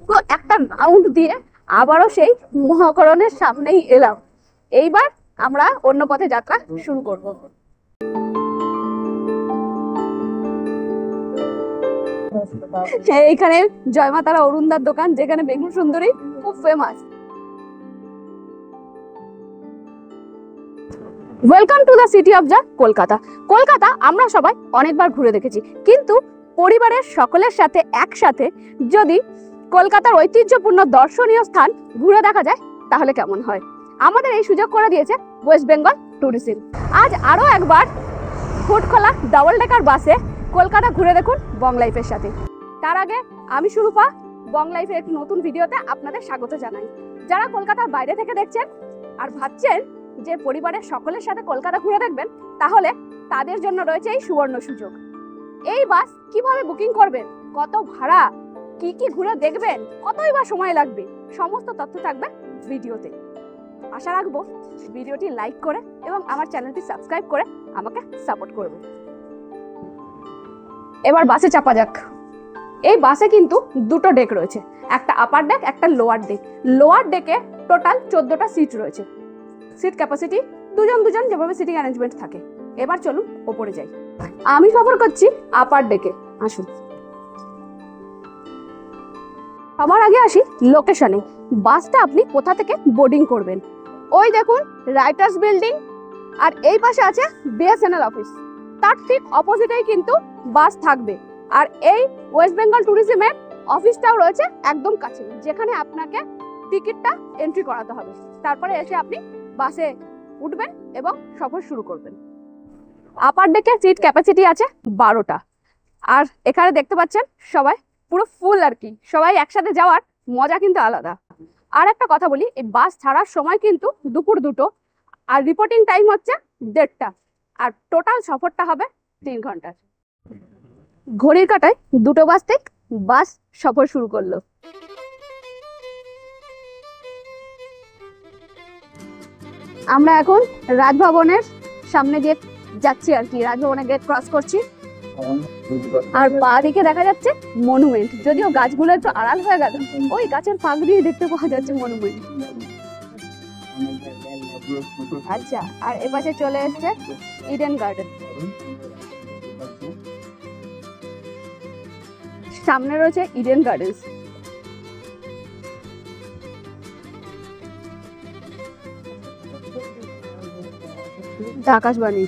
তো একটা রাউন্ড দিয়ে আবারও সেই মহাকরণের সামনেই এলাম। এইবার আমরা অন্য পথে যাত্রা শুরু করব। এইখানে জয়মাতারা অরুণদার দোকান, যেখানে বেগুন সুন্দরী খুব famous. Welcome to the city of Kolkata. Kolkata আমরা সবাই অনেকবার ঘুরে দেখেছি, কিন্তু পরিবারের সকলের সাথে একসাথে যদি কলকাতার ঐতিহ্যপূর্ণ দর্শনীয় স্থান ঘুরে দেখা যায় তাহলে কেমন হয়? আমাদের এই সুযোগ করে দিয়েছে ওয়েস্ট বেঙ্গল ট্যুরিজম। আজ আরো একবার ফুটখোলা ডাবল ডেকার বাসে কলকাতা ঘুরে দেখুন বং লাইফের সাথে। তার আগে আমি সুরূপা, বং লাইফের একটি নতুন ভিডিওতে আপনাদের স্বাগত জানাই। যারা কলকাতার বাইরে থেকে দেখছেন আর ভাবছেন যে পরিবারের সকলের সাথে কলকাতা ঘুরে দেখবেন, তাহলে তাদের জন্য রয়েছে এই সুবর্ণ সুযোগ। এই বাস কিভাবে বুকিং করবেন, কত ভাড়া, কি কি ঘুরে দেখবেন, কতই বা সময় লাগবে, সমস্ত তথ্য থাকবে ভিডিওতে। আশা রাখবো ভিডিওটি লাইক করে এবং আমার চ্যানেলটি সাবস্ক্রাইব করে আমাকে সাপোর্ট করবে। এবার বাসে চাপা যাক। এই বাসে কিন্তু দুটো ডেক রয়েছে, একটা আপার ডেক, একটা লোয়ার ডেক। লোয়ার ডেকে টোটাল 14টা সিট রয়েছে। সিট ক্যাপাসিটি দুজন দুজন যেভাবে সিটিং অ্যারেঞ্জমেন্ট থাকে। এবার চলুন ওপরে যাই। আমি সফর করছি আপার ডেকে, আসুন। সবার আগে আসি লোকেশনে। বাসটা আপনি কোথা থেকে বোর্ডিং করবেন? ওই দেখুন রাইটার্স বিল্ডিং, আর এই পাশে আছে বিএসএনএল অফিস। তার ঠিক অপোজিটেই কিন্তু বাস থাকবে। আর এই ওয়েস্ট বেঙ্গল ট্যুরিজমের অফিসটাও রয়েছে একদম কাছে, যেখানে আপনাকে টিকিটটা এন্ট্রি করাতে হবে। তারপরে এসে আপনি বাসে উঠবেন এবং সফর শুরু করবেন। আপার ডেকের সিট ক্যাপাসিটি আছে 12টা। আর এখানে দেখতে পাচ্ছেন সবাই পুরো ফুল আর কি। সবাই একসাথে যাওয়ার মজা কিন্তু আলাদা। আর একটা কথা বলি, এই বাস ছাড়ার সময় কিন্তু দুপুর 2টো, আর রিপোর্টিং টাইম হচ্ছে 1:30টা, আর টোটাল সফরটা হবে 3 ঘন্টার। ঘড়ির কাঁটায় 2টো বাজতে বাস সফর শুরু করলো। আমরা এখন রাজভবনের সামনে দিয়ে যাচ্ছি আর কি, রাজভবনের গেট ক্রস করছি। আর পা দিকে দেখা যাচ্ছে মনুমেন্ট, যদিও গাছগুলো একটু আড়াল হয়ে গেল, ওই গাছের ফাঁক দিয়ে দেখতে পাওয়া যাচ্ছে মনুমেন্ট। আচ্ছা, আর এপাশে চলে এসছে ইডেন গার্ডেন। সামনে রয়েছে ইডেন গার্ডেন্স। আকাশবাণী।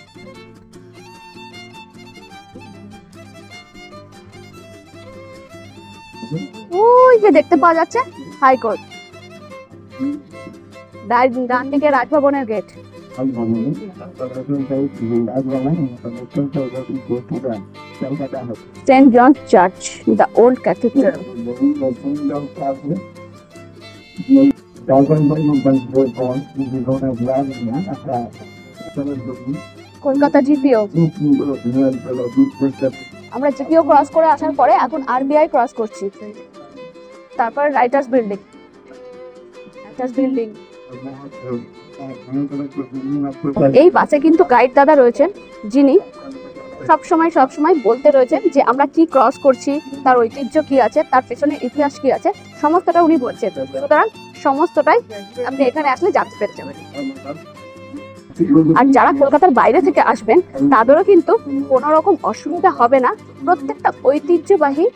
ওই যে দেখতে পাওয়া যাচ্ছে হাইকোর্ট। ডান দিকে রাজভবনের gate. Saint John church, the old cathedral. Kolkata GPO. আমরা জিপিও ক্রস করে আসার পরে এখন আরবিআই ক্রস করছি। তারপর রাইটার্স বিল্ডিং। এই বাসে কিন্তু গাইড দাদা রয়েছেন, যিনি সবসময় বলতে রয়েছেন যে আমরা কি ক্রস করছি, তার ঐতিহ্য কি আছে, তার পেছনে ইতিহাস কি আছে, সমস্তটা উনি বলছেন। সুতরাং সমস্তটাই আপনি এখানে আসলে জানতে পেরে যাবেন। আর যারা কলকাতার বাইরে থেকে আসবেন তাদেরও কিন্তু কোনো রকম অসুবিধা হবে না। প্রত্যেকটা ঐতিহ্যবাহী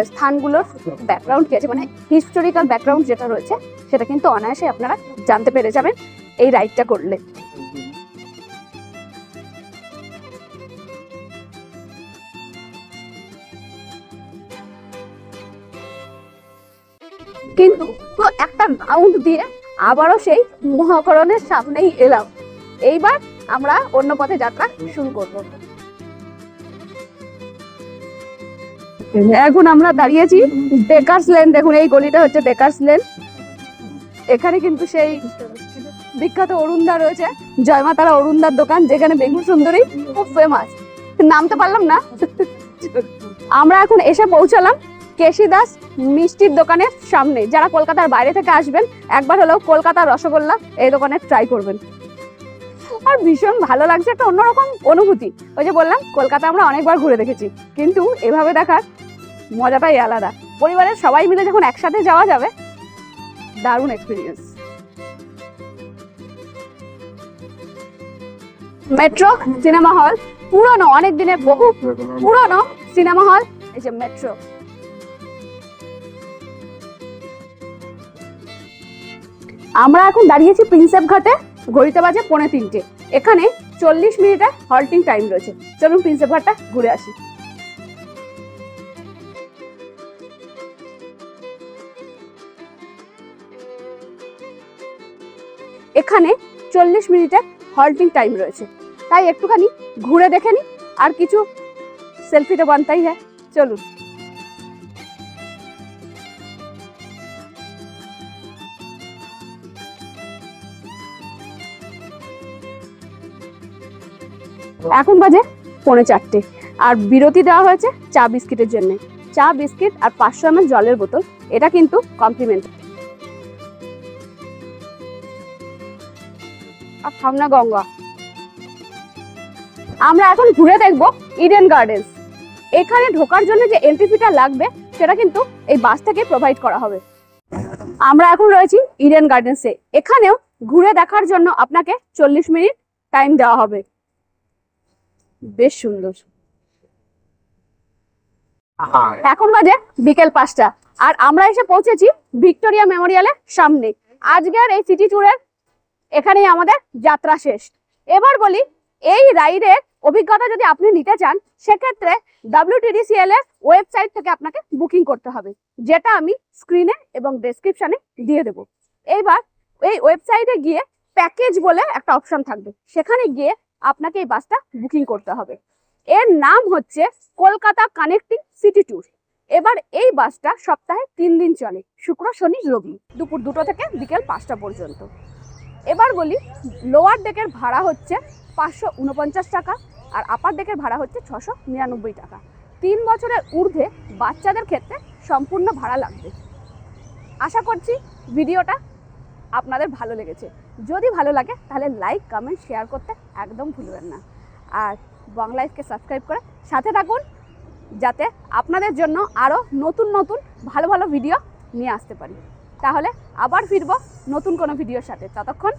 স্থানগুলোর ব্যাকগ্রাউন্ড কি আছে, মানে হিস্টোরিক্যাল ব্যাকগ্রাউন্ড যেটা রয়েছে, সেটা কিন্তু অনায়াসে আপনারা জানতে পেরে যাবেন এই রাইডটা করলে। কিন্তু একটা রাউন্ড দিয়ে আবারও সেই মহাকরণের সামনেই এলাম। এইবার আমরা অন্য পথে যাত্রা শুরু করব। এখন আমরা দাঁড়িয়েছি ডেকার্স লেন। দেখুন এই গলিটা হচ্ছে ডেকার্স লেন। এখানে কিন্তু সেই বিখ্যাত অরুণদা রয়েছে, জয়মাতারা অরুণদার দোকান, যেখানে বেগুন সুন্দরী খুব ফেমাস। নামতে পারলাম না। আমরা এখন এসে পৌঁছালাম কেশি দাস মিষ্টির দোকানের সামনে। যারা কলকাতার বাইরে থেকে আসবেন একবার হলেও কলকাতার রসগোল্লা এই দোকানে ট্রাই করবেন। আর ভীষণ ভালো লাগছে, একটা অন্যরকম অনুভূতি। ওই যে বললাম কলকাতা আমরা অনেকবার ঘুরে দেখেছি, কিন্তু এভাবে দেখার মজাটাই আলাদা। পরিবারের সবাই মিলে যখন একসাথে যাওয়া যাবে, দারুণ এক্সপিরিয়েন্স। মেট্রো সিনেমা হল, পুরনো, অনেক দিনের বহু পুরনো সিনেমা হল, এই যে মেট্রো। আমরা এখন দাঁড়িয়েছি প্রিন্সেপ ঘাটে, ঘড়িতে বাজে 2:45। এখানে 40 মিনিটের হল্টিং টাইম রয়েছে। চলুন প্রিন্সেপ ঘাটটা ঘুরে আসি। এখানে 40 মিনিটের হল্টিং টাইম রয়েছে, তাই একটুখানি ঘুরে দেখে নি, আর কিছু সেলফি তো বানতেই হ্যাঁ। চলুন। এখন বাজে 3:45 আর বিরতি দেওয়া হয়েছে চা বিস্কিটের জন্য। চা বিস্কিট আর 500 ml জলের বোতল, এটা কিন্তু কমপ্লিমেন্টারি। আর সামনে গঙ্গা। আমরা এখন ঘুরে দেখব ইডেন গার্ডেন্স। এখানে ঢোকার জন্য যে এন্ট্রি ফিটা লাগবে সেটা কিন্তু এই বাস থেকে প্রোভাইড করা হবে। আমরা এখন রয়েছি ইডেন গার্ডেন্সে। এখানেও ঘুরে দেখার জন্য আপনাকে 40 মিনিট টাইম দেওয়া হবে। বেশ সুন্দর। এখন বাজে বিকেল 5টা আর আমরা এসে পৌঁছেছি ভিক্টোরিয়া মেমোরিয়ালের সামনে। আজকের এই সিটি ট্যুরের এখানেই আমাদের যাত্রা শেষ। এবার বলি, এই রাইডের অভিজ্ঞতা যদি আপনি নিতে চান, সেক্ষেত্রে WTDCL এর ওয়েবসাইট থেকে আপনাকে বুকিং করতে হবে, যেটা আমি স্ক্রিনে এবং ডেসক্রিপশনে দিয়ে দেব। এইবার এই ওয়েবসাইটে গিয়ে প্যাকেজ বলে একটা অপশন থাকবে, সেখানে গিয়ে আপনাকে এই বাসটা বুকিং করতে হবে। এর নাম হচ্ছে কলকাতা কানেক্টিং সিটি ট্যুর। এবার এই বাসটা সপ্তাহে 3 দিন চলে, শুক্র, শনি, রবি, দুপুর 2টো থেকে বিকেল 5টা পর্যন্ত। এবার বলি, লোয়ার ডেকের ভাড়া হচ্ছে 549 টাকা আর আপার ডেকের ভাড়া হচ্ছে 699 টাকা। 3 বছরের ঊর্ধ্বে বাচ্চাদের ক্ষেত্রে সম্পূর্ণ ভাড়া লাগবে। আশা করছি ভিডিওটা আপনাদের ভালো লেগেছে। যদি ভালো লাগে তাহলে লাইক, কমেন্ট, শেয়ার করতে একদম ভুলবেন না। আর বাংলাইফকে সাবস্ক্রাইব করে সাথে থাকুন, যাতে আপনাদের জন্য আরও নতুন নতুন ভালো ভালো ভিডিও নিয়ে আসতে পারি। তাহলে আবার ফিরবো নতুন কোনো ভিডিওর সাথে। ততক্ষণ